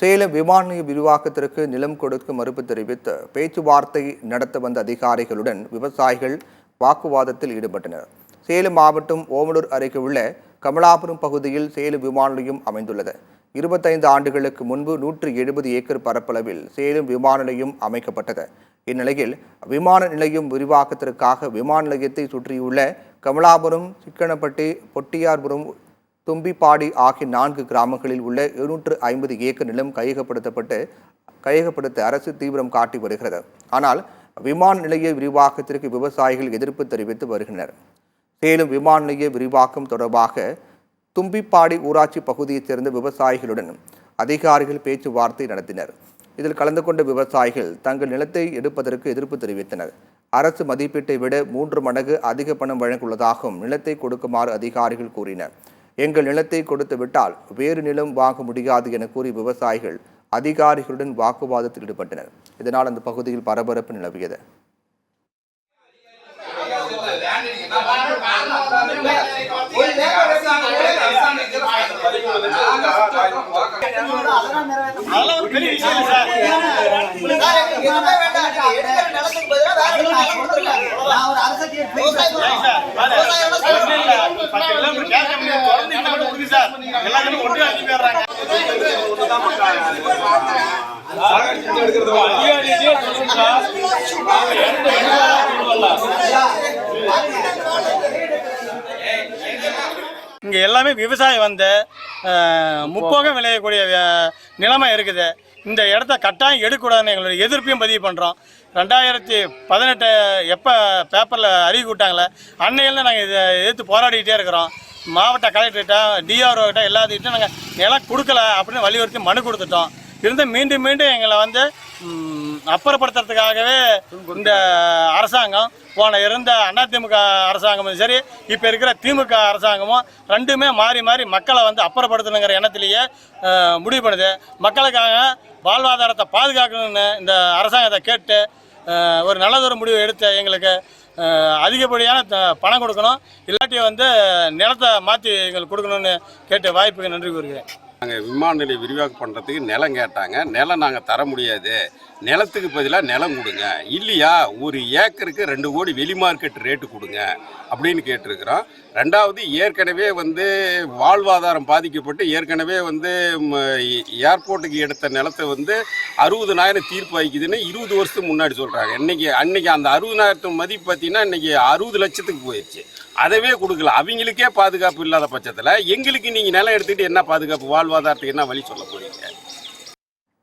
சேலம் விமான நிலைய விரிவாக்கத்திற்கு நிலம் கொடுக்க மறுப்பு தெரிவித்து பேச்சுவார்த்தை நடத்த வந்த அதிகாரிகளுடன் விவசாயிகள் வாக்குவாதத்தில் ஈடுபட்டனர். சேலம் மாவட்டம் ஓமலூர் அருகே உள்ள கமலாபுரம் பகுதியில் சேலம் விமான நிலையம் அமைந்துள்ளது. 25 ஆண்டுகளுக்கு முன்பு 170 ஏக்கர் பரப்பளவில் சேலம் விமான நிலையம் அமைக்கப்பட்டது. இந்நிலையில் விமான நிலையம் விரிவாக்கத்திற்காக விமான நிலையத்தை சுற்றியுள்ள கமலாபுரம், சிக்கனப்பட்டி, பொட்டியார்புரம், தும்பிப்பாடி ஆகிய 4 கிராமங்களில் உள்ள 750 ஏக்கர் நிலம் கையகப்படுத்த அரசு தீவிரம் காட்டி வருகிறது. ஆனால் விமான நிலைய விரிவாக்கத்திற்கு விவசாயிகள் எதிர்ப்பு தெரிவித்து வருகின்றனர். சேலம் விமான நிலைய விரிவாக்கம் தொடர்பாக தும்பிப்பாடி ஊராட்சி பகுதியைச் சேர்ந்த விவசாயிகளுடன் அதிகாரிகள் பேச்சுவார்த்தை நடத்தினர். இதில் கலந்து கொண்ட விவசாயிகள் தங்கள் நிலத்தை எடுப்பதற்கு எதிர்ப்பு தெரிவித்தனர். அரசு மதிப்பீட்டை விட 3 மடங்கு அதிக பணம் வழங்குள்ளதாகவும் நிலத்தை கொடுக்குமாறு அதிகாரிகள் கூறினர். எங்கள் நிலத்தை கொடுத்து விட்டால் வேறு நிலம் வாங்க முடியாது என கூறி விவசாயிகள் அதிகாரிகளுடன் வாக்குவாதத்தில் ஈடுபட்டனர். இதனால் அந்த பகுதியில் பரபரப்பு நிலவியது. இங்கே எல்லாமே விவசாயம் வந்து முப்போகம் விளையக்கூடிய நிலைமை இருக்குது. இந்த இடத்த கட்டாயம் எடுக்கக்கூடாதுன்னு எங்களுடைய எதிர்ப்பையும் பதிவு பண்ணுறோம். 2018 எப்போ பேப்பரில் அறிவிக்க விட்டாங்களே அன்னையிலேருந்து நாங்கள் இதை எதிர்த்து போராடிக்கிட்டே இருக்கிறோம். மாவட்ட கலெக்டர்கிட்ட, டிஆர்ஓ கிட்ட எல்லாத்துக்கிட்டும் நாங்கள் நிலம் கொடுக்கல அப்படின்னு வலியுறுத்தி மனு கொடுத்துட்டோம். இருந்து மீண்டும் எங்களை வந்து அப்புறப்படுத்துறதுக்காகவே இந்த அரசாங்கம் இருந்த அதிமுக அரசாங்கமும் சரி, இப்போ இருக்கிற திமுக அரசாங்கமும் ரெண்டுமே மாறி மக்களை வந்து அப்புறப்படுத்தணுங்கிற எண்ணத்திலேயே முடிவு பண்ணுது. மக்களுக்காக வாழ்வாதாரத்தை பாதுகாக்கணும்னு இந்த அரசாங்கத்தை கேட்டு ஒரு நல்லதொரு முடிவு எடுத்து எங்களுக்கு அதிகப்படியான பணம் கொடுக்கணும், இல்லாட்டி வந்து நிலத்தை மாற்றி எங்களுக்கு கொடுக்கணும்னு கேட்டு வாய்ப்புக்கு நன்றி கூறுகிறேன். நாங்கள் விமான நிலையம் விரிவாக்கம் பண்ணுறதுக்கு நிலம் கேட்டாங்க. நிலம் நாங்கள் தர முடியாது, நிலத்துக்கு பதிலாக நிலம் கொடுங்க, இல்லையா 1 ஏக்கருக்கு 2 கோடி வெளி மார்க்கெட் ரேட்டு கொடுங்க அப்படின்னு கேட்டிருக்கிறோம். ரெண்டாவது, ஏற்கனவே வந்து வாழ்வாதாரம் பாதிக்கப்பட்டு ஏற்கனவே வந்து ஏர்போர்ட்டுக்கு எடுத்த நிலத்தை வந்து 60,000 தீர்ப்பு வைக்குதுன்னு 20 வருஷத்துக்கு முன்னாடி சொல்கிறாங்க. அன்னைக்கு அந்த 60,000 மதிப்பு பார்த்தீங்கன்னா இன்றைக்கி 60 லட்சத்துக்கு போயிடுச்சு. அதவே கொடுக்கல. அவங்களுக்கே பாதுகாப்பு இல்லாத பட்சத்தில் எங்களுக்கு நீங்கள் நிலம் எடுத்துக்கிட்டு என்ன பாதுகாப்பு, வாழ்வாதாரத்துக்கு என்ன வழி சொல்ல போகிறீங்க?